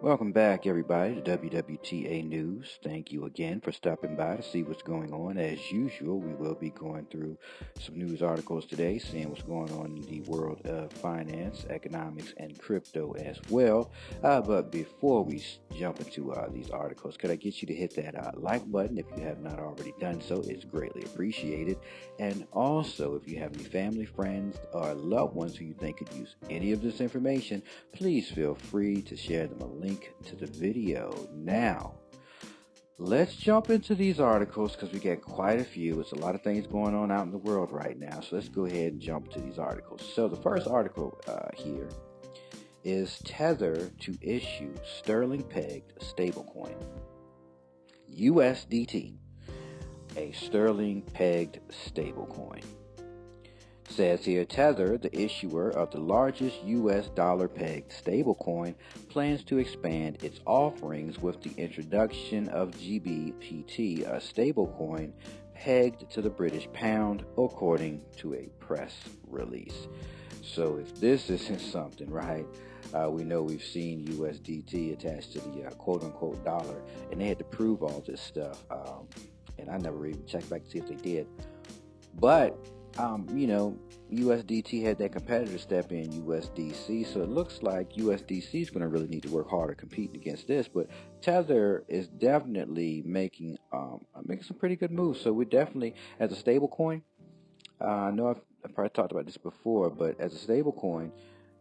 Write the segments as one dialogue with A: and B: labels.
A: Welcome back, everybody, to WWTA News. Thank you again for stopping by to see what's going on. As usual, we will be going through some news articles today, seeing what's going on in the world of finance, economics, and crypto as well. But before we jump into these articles, could I get you to hit that like button if you have not already done so? It's greatly appreciated. And also, if you have any family, friends, or loved ones who you think could use any of this information, please feel free to share them a link to the video. Now, let's jump into these articles because we got quite a few. It's a lot of things going on out in the world right now. So let's go ahead and jump to these articles. So the first article here is Tether to issue sterling pegged stablecoin. USDT, a sterling pegged stablecoin. Says here, Tether, the issuer of the largest US dollar-pegged stablecoin, plans to expand its offerings with the introduction of GBPT, a stablecoin pegged to the British pound, according to a press release. So if this isn't something, right? We know we've seen USDT attached to the quote-unquote dollar, and they had to prove all this stuff. And I never even checked back to see if they did. But USDT had that competitor step in, USDC, so it looks like USDC is going to really need to work harder competing against this. But Tether is definitely making some pretty good moves. So we definitely, as a stable coin, I know I've probably talked about this before, but as a stable coin,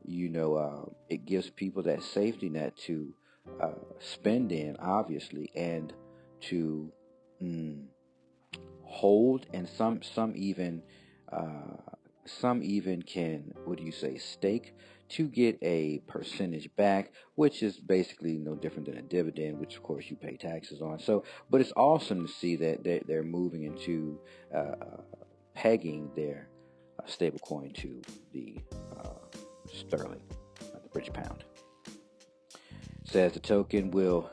A: it gives people that safety net to spend in, obviously, and to hold, and some even can, stake to get a percentage back, which is basically no different than a dividend, which of course you pay taxes on. So, but it's awesome to see that they're moving into pegging their stablecoin to the sterling, the British pound. Says the token will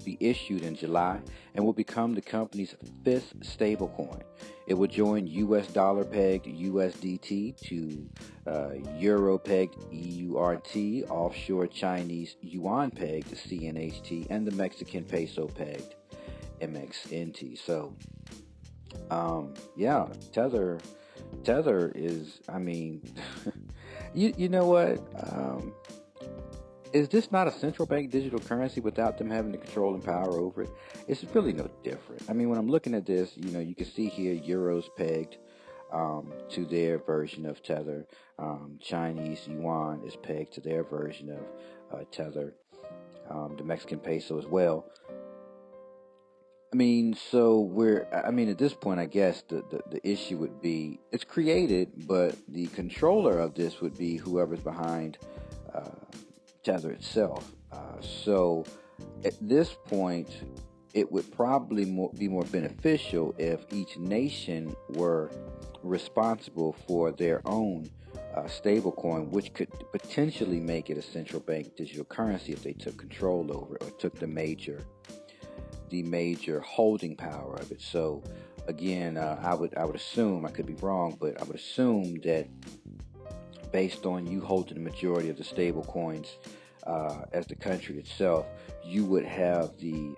A: be issued in July and will become the company's fifth stablecoin. It will join US dollar pegged USDT to euro pegged EURT, offshore Chinese yuan pegged CNHT, and the Mexican peso pegged MXNT. So, Tether is, you know what? Is this not a central bank digital currency without them having the control and power over it? It's really no different. When I'm looking at this, you can see here euros pegged to their version of Tether. Chinese yuan is pegged to their version of Tether. The Mexican peso as well. At this point, I guess the issue would be, it's created, but the controller of this would be whoever's behind Tether itself. So at this point, it would probably be more beneficial if each nation were responsible for their own stablecoin, which could potentially make it a central bank digital currency if they took control over it or took the major holding power of it. So again, I would assume, I could be wrong, but I would assume that based on you holding the majority of the stable coins as the country itself, you would have the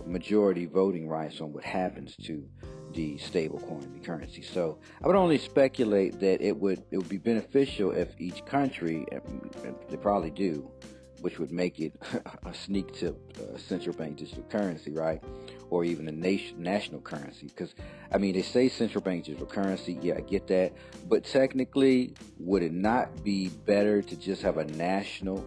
A: majority voting rights on what happens to the stable coin, the currency. So I would only speculate that it would be beneficial if each country, and they probably do, which would make it a sneak tip central bank digital currency, right? Or even a national currency. Because, they say central bank digital currency. Yeah, I get that. But technically, would it not be better to just have a national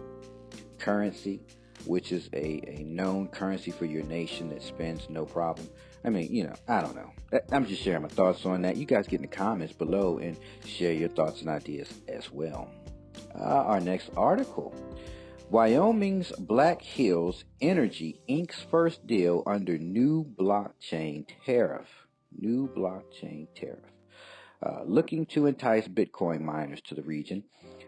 A: currency, which is a known currency for your nation that spends no problem? I don't know. I'm just sharing my thoughts on that. You guys get in the comments below and share your thoughts and ideas as well. Our next article. Wyoming's Black Hills Energy inks first deal under new blockchain tariff. Looking to entice Bitcoin miners to the region,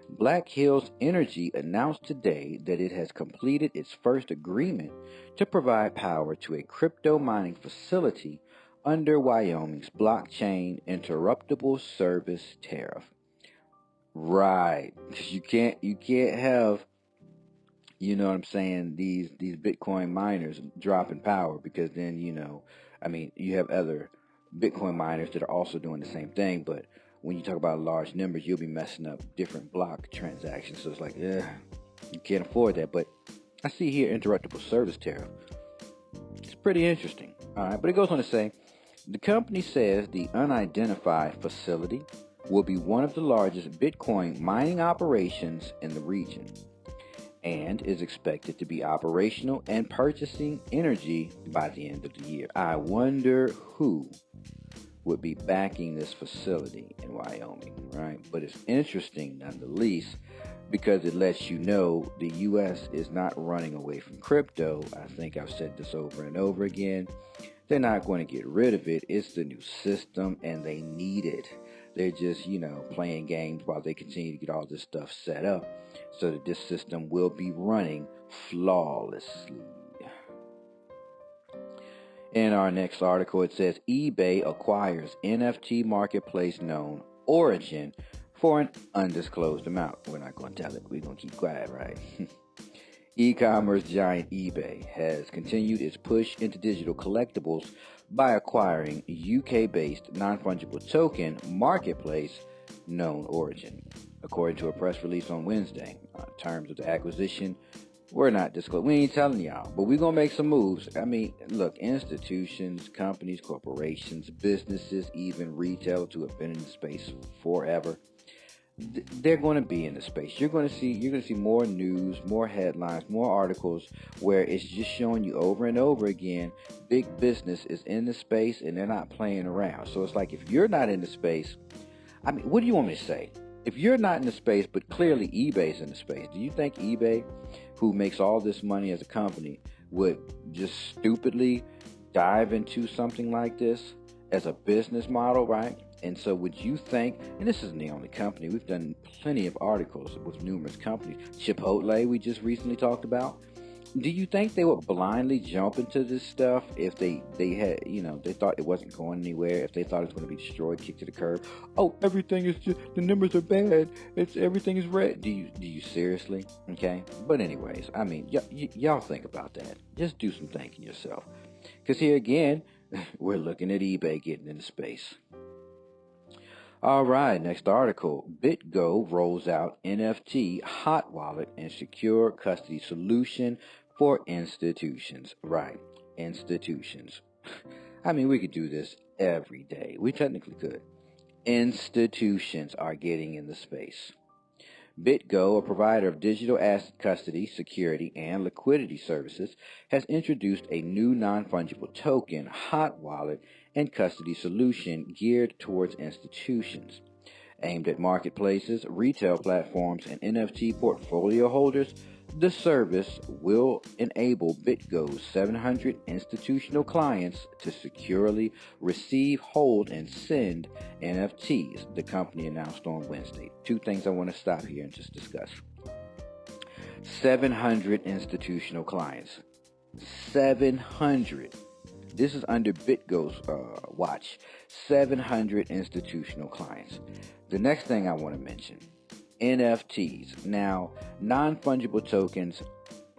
A: Black Hills Energy announced today that it has completed its first agreement to provide power to a crypto mining facility under Wyoming's blockchain interruptible service tariff. Right, because you can't have You know what I'm saying? These Bitcoin miners drop in power because then, I mean, you have other Bitcoin miners that are also doing the same thing, but when you talk about large numbers, you'll be messing up different block transactions. So it's like, yeah, you can't afford that. But I see here interruptible service tariff. It's pretty interesting. All right, but it goes on to say the company says the unidentified facility will be one of the largest Bitcoin mining operations in the region and is expected to be operational and purchasing energy by the end of the year. I wonder who would be backing this facility in Wyoming, right? But it's interesting nonetheless because it lets you know the U.S. is not running away from crypto. I think I've said this over and over again. They're not going to get rid of it. It's the new system and they need it. They're just, playing games while they continue to get all this stuff set up so that this system will be running flawlessly. In our next article, it says eBay acquires NFT marketplace known Origin for an undisclosed amount. We're not going to tell it. We're going to keep quiet, right? E-commerce giant eBay has continued its push into digital collectibles by acquiring UK-based non-fungible token marketplace known Origin. According to a press release on Wednesday, terms of the acquisition were not disclosed. We ain't telling y'all, but we're going to make some moves. I mean, look, institutions, companies, corporations, businesses, even retailers who have been in the space forever, they're going to be in the space. You're going to see more news, more headlines, more articles where it's just showing you over and over again big business is in the space and they're not playing around. So it's like if you're not in the space, I mean, what do you want me to say? If you're not in the space, but clearly eBay's in the space, do you think eBay, who makes all this money as a company, would just stupidly dive into something like this as a business model, right? And so would you think, and this isn't the only company, we've done plenty of articles with numerous companies. Chipotle, we just recently talked about. Do you think they would blindly jump into this stuff if they had, they thought it wasn't going anywhere, if they thought it was going to be destroyed, kicked to the curb? Oh, everything is just, the numbers are bad. Everything is red. Do you seriously? Okay. But anyways, I mean, y'all think about that. Just do some thinking yourself. Because here again, we're looking at eBay getting into space. All right, next article. BitGo rolls out NFT hot wallet and secure custody solution for institutions. Right, institutions. I mean, we could do this every day. We technically could. Institutions are getting in the space. BitGo, a provider of digital asset custody, security, and liquidity services, has introduced a new non-fungible token, hot wallet, and custody solution geared towards institutions. Aimed at marketplaces, retail platforms, and NFT portfolio holders, the service will enable BitGo's 700 institutional clients to securely receive, hold, and send NFTs, the company announced on Wednesday. Two things I want to stop here and just discuss. 700 institutional clients. 700. This is under BitGo's watch. 700 institutional clients. The next thing I want to mention, NFTs. Now, non-fungible tokens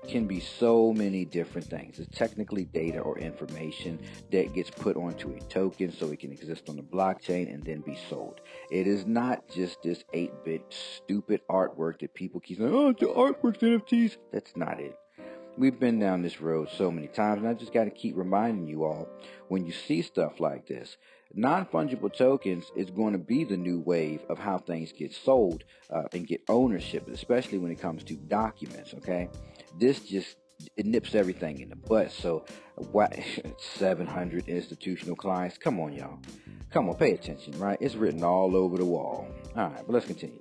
A: can be so many different things. It's technically data or information that gets put onto a token so it can exist on the blockchain and then be sold. It is not just this 8-bit stupid artwork that people keep saying, oh, the artwork's NFTs. That's not it. We've been down this road so many times, and I just got to keep reminding you all, when you see stuff like this, non-fungible tokens is going to be the new wave of how things get sold and get ownership, especially when it comes to documents, okay? This just, it nips everything in the butt. So, 700 institutional clients? Come on, y'all. Come on, pay attention, right? It's written all over the wall. All right, but let's continue.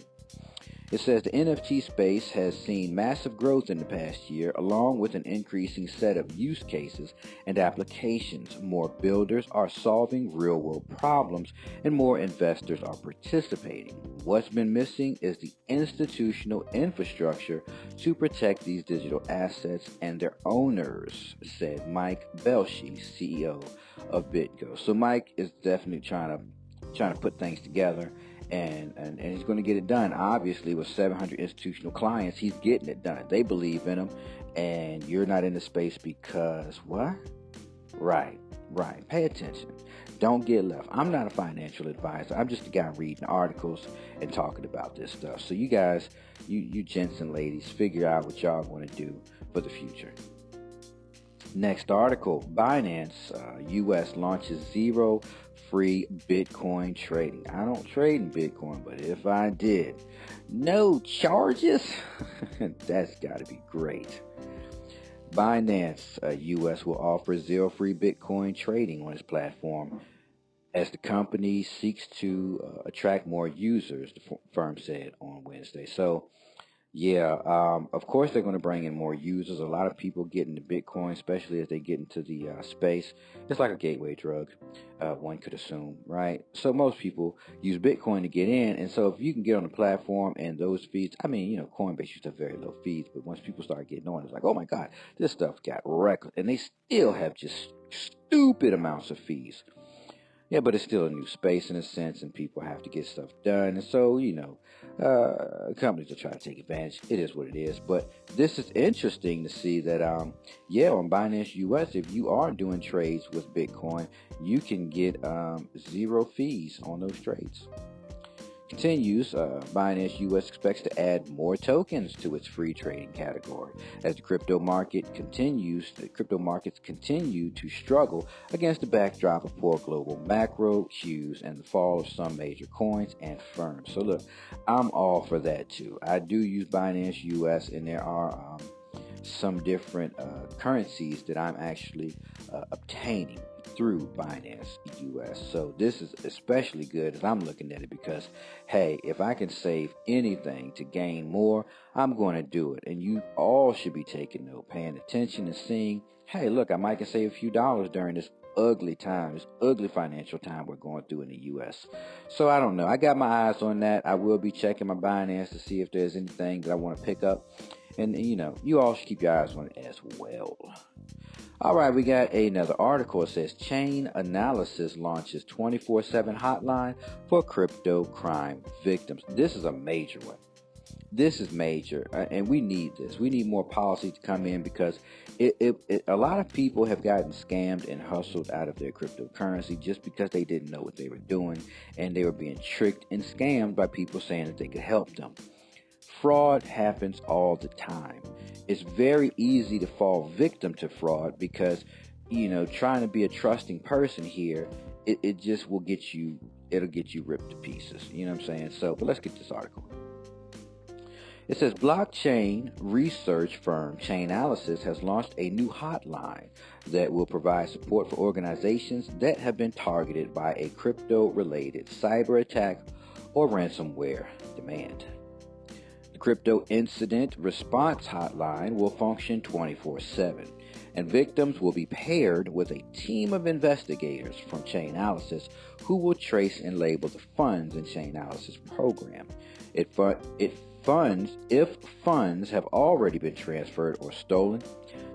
A: It says the NFT space has seen massive growth in the past year, along with an increasing set of use cases and applications. More builders are solving real-world problems, and more investors are participating. What's been missing is the institutional infrastructure to protect these digital assets and their owners, said Mike Belshi, CEO of BitGo. So Mike is definitely trying to put things together and he's going to get it done. Obviously, with 700 institutional clients, he's getting it done. They believe in him, and you're not in the space because what? Right. Pay attention. Don't get left. I'm not a financial advisor. I'm just a guy reading articles and talking about this stuff. So you guys, you gents and ladies, figure out what y'all want to do for the future. Next article, Binance US launches zero free Bitcoin trading. I don't trade in Bitcoin, but if I did, no charges? That's got to be great. Binance US will offer zero free Bitcoin trading on its platform as the company seeks to attract more users, the firm said on Wednesday. So, yeah, of course they're going to bring in more users. A lot of people get into Bitcoin, especially as they get into the space. It's like a gateway drug, one could assume, right? So most people use Bitcoin to get in. And so if you can get on the platform and those fees, I mean, Coinbase used to have very low fees, but once people start getting on, it's like, oh my God, this stuff got wrecked. And they still have just stupid amounts of fees. Yeah, but it's still a new space in a sense, and people have to get stuff done. And so, companies will try to take advantage. It is what it is. But this is interesting to see that, on Binance US, if you are doing trades with Bitcoin, you can get zero fees on those trades. Continues, Binance US expects to add more tokens to its free trading category as the crypto markets continue to struggle against the backdrop of poor global macro cues and the fall of some major coins and firms. So look, I'm all for that too. I do use Binance US, and there are some different currencies that I'm actually obtaining through Binance US. So this is especially good as I'm looking at it because, hey, if I can save anything to gain more, I'm going to do it. And you all should be taking note, paying attention and seeing, hey, look, I might can save a few dollars during this ugly time, this ugly financial time we're going through in the U.S. So I don't know. I got my eyes on that. I will be checking my Binance to see if there's anything that I want to pick up. And, you all should keep your eyes on it as well. All right, we got another article. It says Chain Analysis launches 24/7 hotline for crypto crime victims. This is a major one. This is major, and we need this. We need more policy to come in because a lot of people have gotten scammed and hustled out of their cryptocurrency just because they didn't know what they were doing, and they were being tricked and scammed by people saying that they could help them. Fraud happens all the time. It's very easy to fall victim to fraud because, trying to be a trusting person here, it just will get you, it'll get you ripped to pieces. You know what I'm saying? So, but let's get this article. It says blockchain research firm Chainalysis has launched a new hotline that will provide support for organizations that have been targeted by a crypto-related cyber attack or ransomware demand. The Crypto Incident Response Hotline will function 24/7, and victims will be paired with a team of investigators from Chainalysis who will trace and label the funds in Chainalysis program. If funds have already been transferred or stolen,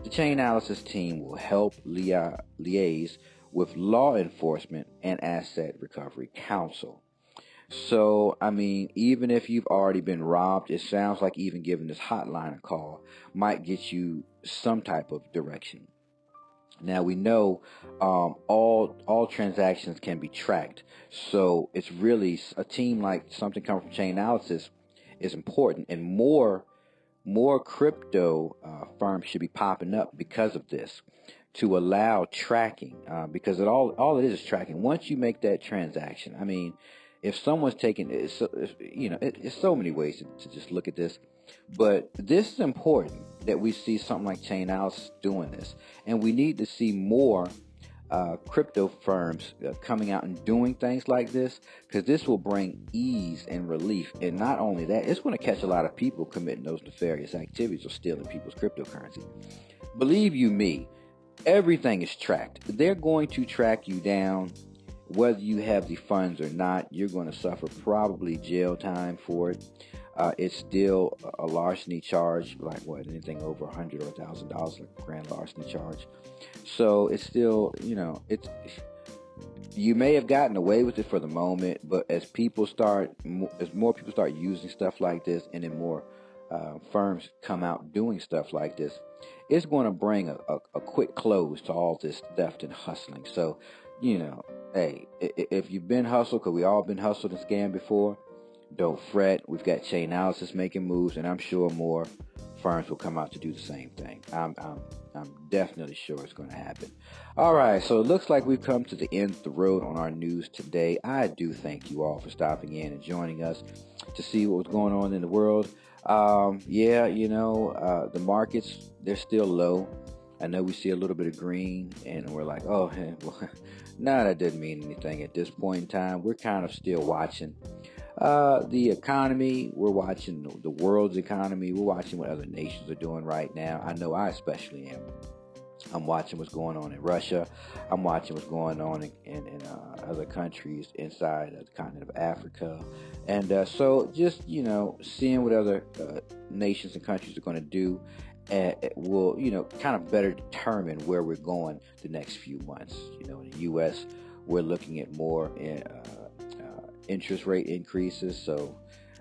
A: the Chainalysis team will help liaise with law enforcement and asset recovery counsel. So, even if you've already been robbed, it sounds like even giving this hotline a call might get you some type of direction. Now, we know all transactions can be tracked, so it's really a team like something coming from Chainalysis is important, and more crypto firms should be popping up because of this to allow tracking, because all it is tracking. Once you make that transaction, if someone's taking it, it's so many ways to just look at this, but this is important that we see something like Chainalysis doing this, and we need to see more crypto firms coming out and doing things like this, because this will bring ease and relief. And not only that, it's going to catch a lot of people committing those nefarious activities or stealing people's cryptocurrency. Believe you me, everything is tracked. They're going to track you down. Whether you have the funds or not, you're going to suffer probably jail time for it. It's still a larceny charge, like anything over $100 or $1,000, like a grand larceny charge. So it's still, You may have gotten away with it for the moment, but as more people start using stuff like this, and then more firms come out doing stuff like this, it's going to bring a quick close to all this theft and hustling. So, hey, if you've been hustled, because we all been hustled and scammed before, don't fret. We've got chain analysis making moves, and I'm sure more firms will come out to do the same thing. I'm definitely sure it's going to happen. All right, so it looks like we've come to the end of the road on our news today. I do thank you all for stopping in and joining us to see what was going on in the world. The markets, they're still low. I know we see a little bit of green, and we're like, oh, well, nah, that doesn't mean anything at this point in time. We're kind of still watching the economy. We're watching the world's economy. We're watching what other nations are doing right now. I know I especially am. I'm watching what's going on in Russia. I'm watching what's going on in other countries inside the continent of Africa. And so just, seeing what other nations and countries are going to do will, kind of better determine where we're going the next few months. In the U.S., we're looking at more interest rate increases. So,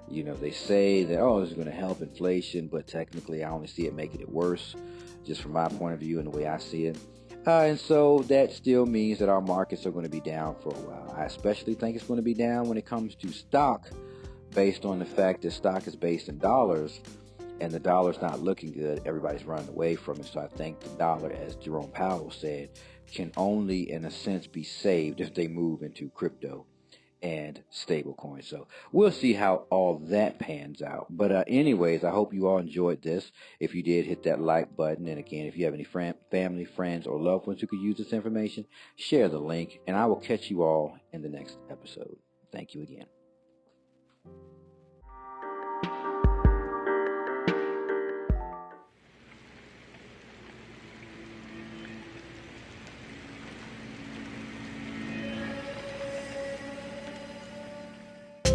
A: they say that, this is going to help inflation, but technically I only see it making it worse, just from my point of view and the way I see it. And so that still means that our markets are going to be down for a while. I especially think it's going to be down when it comes to stock, based on the fact that stock is based in dollars, and the dollar's not looking good. Everybody's running away from it. So I think the dollar, as Jerome Powell said, can only, in a sense, be saved if they move into crypto and stable coins. So we'll see how all that pans out. But anyways, I hope you all enjoyed this. If you did, hit that like button. And again, if you have any family, friends, or loved ones who could use this information, share the link. And I will catch you all in the next episode. Thank you again.